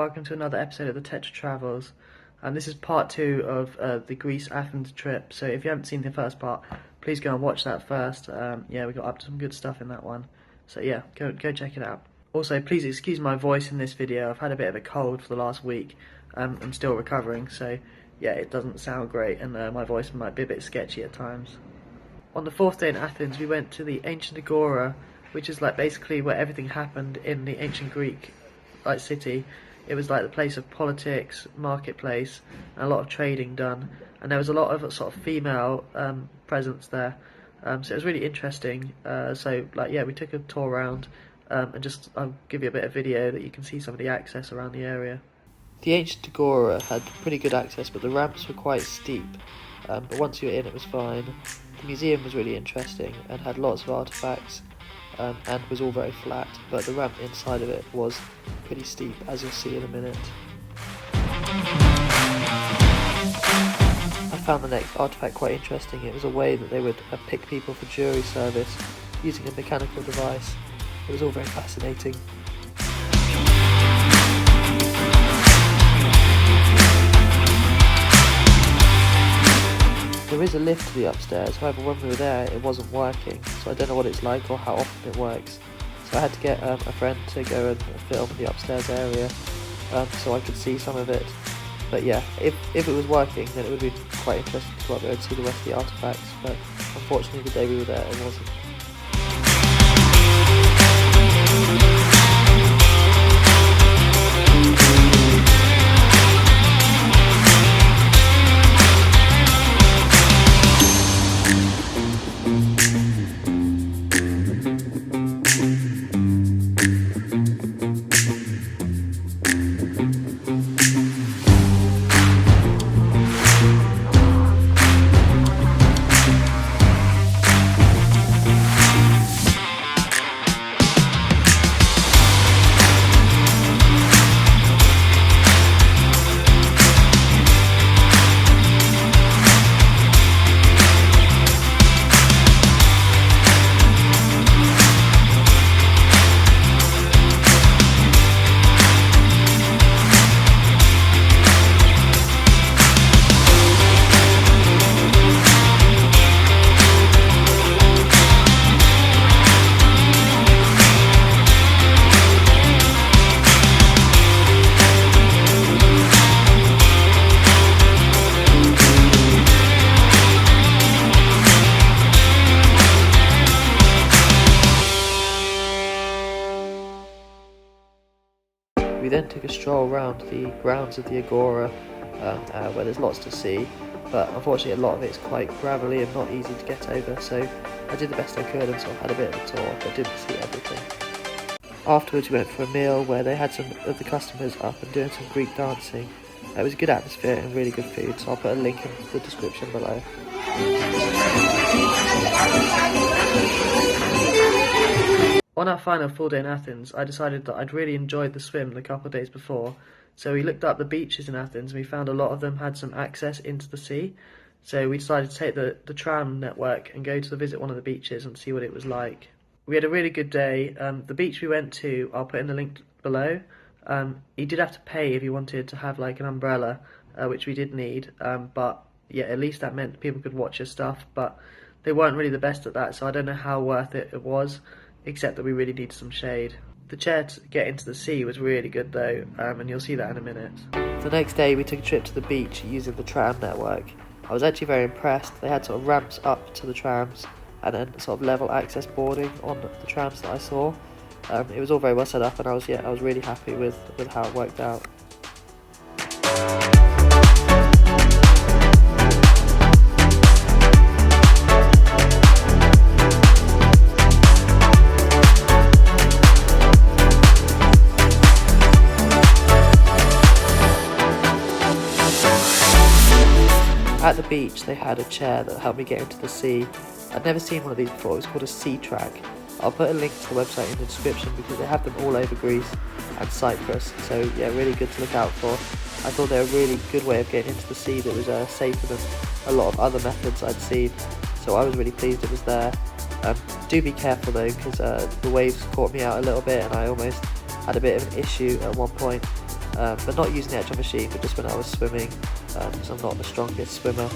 welcome to another episode of the Tetra Travels. And this is part 2 of the Greece-Athens trip. So if you haven't seen the first part, please go and watch that first. Yeah, we got up to some good stuff in that one. So yeah, go check it out. Also, please excuse my voice in this video. I've had a bit of a cold for the last week. I'm still recovering, so yeah, it doesn't sound great, and my voice might be a bit sketchy at times. On the 4th day in Athens, we went to the ancient Agora, which is like basically where everything happened in the ancient Greek city. It was like the place of politics, marketplace, and a lot of trading done. And there was a lot of sort of female presence there, so it was really interesting. So like yeah, we took a tour around, and I'll give you a bit of video that you can see some of the access around the area. The ancient Agora had pretty good access, but the ramps were quite steep. But once you were in, it was fine. The museum was really interesting and had lots of artefacts, and was all very flat, but the ramp inside of it was pretty steep, as you'll see in a minute. I found the next artefact quite interesting. It was a way that they would pick people for jury service using a mechanical device. It was all very fascinating. There is a lift to the upstairs, however when we were there it wasn't working, so I don't know what it's like or how often it works. So I had to get a friend to go and film the upstairs area, so I could see some of it. But yeah, if it was working, then it would be quite interesting to go up there and see the rest of the artefacts, but unfortunately the day we were there it wasn't. We then took a stroll around the grounds of the Agora, where there's lots to see, but unfortunately a lot of it's quite gravelly and not easy to get over, so I did the best I could and sort of had a bit of a tour, but didn't see everything. Afterwards we went for a meal where they had some of the customers up and doing some Greek dancing. It was a good atmosphere and really good food, so I'll put a link in the description below. On our final full day in Athens, I decided that I'd really enjoyed the swim the couple of days before, so we looked up the beaches in Athens and we found a lot of them had some access into the sea. So we decided to take the tram network and go to visit one of the beaches and see what it was like. We had a really good day. The beach we went to, I'll put in the link below. You did have to pay if you wanted to have like an umbrella, which we did need, but yeah, at least that meant people could watch your stuff, but they weren't really the best at that, so I don't know how worth it was, except that we really needed some shade. The chair to get into the sea was really good though, and you'll see that in a minute. The next day we took a trip to the beach using the tram network. I was actually very impressed. They had sort of ramps up to the trams and then sort of level access boarding on the trams that I saw. It was all very well set up, and I was really happy with how it worked out. At the beach they had a chair that helped me get into the sea. I'd never seen one of these before. It was called a sea track. I'll put a link to the website in the description because they have them all over Greece and Cyprus, so yeah, really good to look out for. I thought they were a really good way of getting into the sea that was safer than a lot of other methods I'd seen, so I was really pleased it was there. Do be careful though, because the waves caught me out a little bit and I almost had a bit of an issue at one point. but not using the actual machine, but just when I was swimming, because I'm not the strongest swimmer.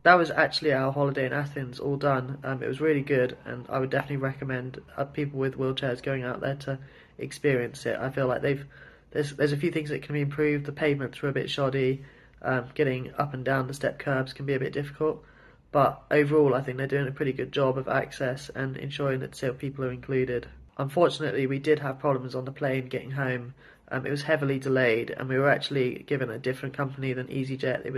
That was actually our holiday in Athens, all done. It was really good, and I would definitely recommend people with wheelchairs going out there to experience it. I feel like there's a few things that can be improved. The pavements were a bit shoddy. Getting up and down the step curbs can be a bit difficult, but overall, I think they're doing a pretty good job of access and ensuring that disabled people are included. Unfortunately, we did have problems on the plane getting home. It was heavily delayed, and we were actually given a different company than EasyJet. It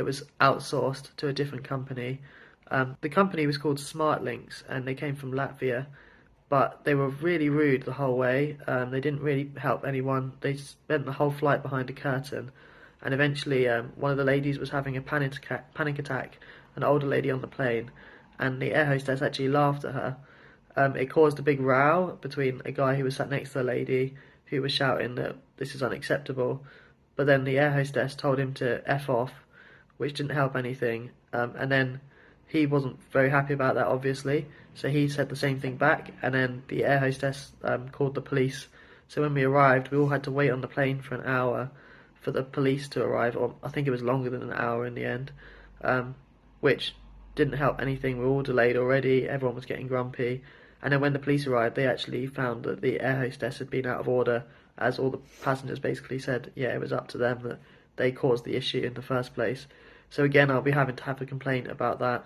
was outsourced to a different company. The company was called SmartLinks, and they came from Latvia, but they were really rude the whole way. They didn't really help anyone. They spent the whole flight behind a curtain, and eventually one of the ladies was having a panic attack, an older lady on the plane, and the air hostess actually laughed at her. It caused a big row between a guy who was sat next to the lady, who was shouting that this is unacceptable, but then the air hostess told him to F off, which didn't help anything, and then he wasn't very happy about that, obviously, so he said the same thing back, and then the air hostess called the police. So when we arrived, we all had to wait on the plane for an hour for the police to arrive, or I think it was longer than an hour in the end, which didn't help anything. We were all delayed already. Everyone was getting grumpy. And then when the police arrived, they actually found that the air hostess had been out of order, as all the passengers basically said, yeah, it was up to them, that they caused the issue in the first place. So again, I'll be having to have a complaint about that,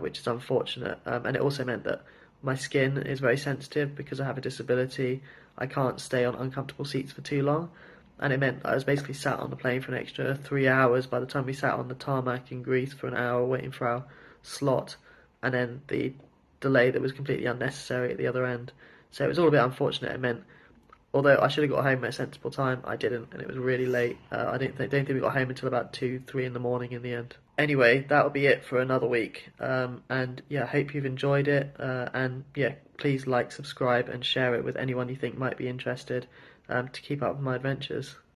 which is unfortunate. And it also meant that my skin is very sensitive because I have a disability. I can't stay on uncomfortable seats for too long. And it meant I was basically sat on the plane for an extra 3 hours by the time we sat on the tarmac in Greece for an hour waiting for our slot, and then the delay that was completely unnecessary at the other end. So it was all a bit unfortunate. It meant, although I should have got home at a sensible time, I didn't, and it was really late. I don't think we got home until about 2, 3 in the morning in the end. Anyway, that'll be it for another week. And yeah, I hope you've enjoyed it. And yeah, please like, subscribe, and share it with anyone you think might be interested, to keep up with my adventures.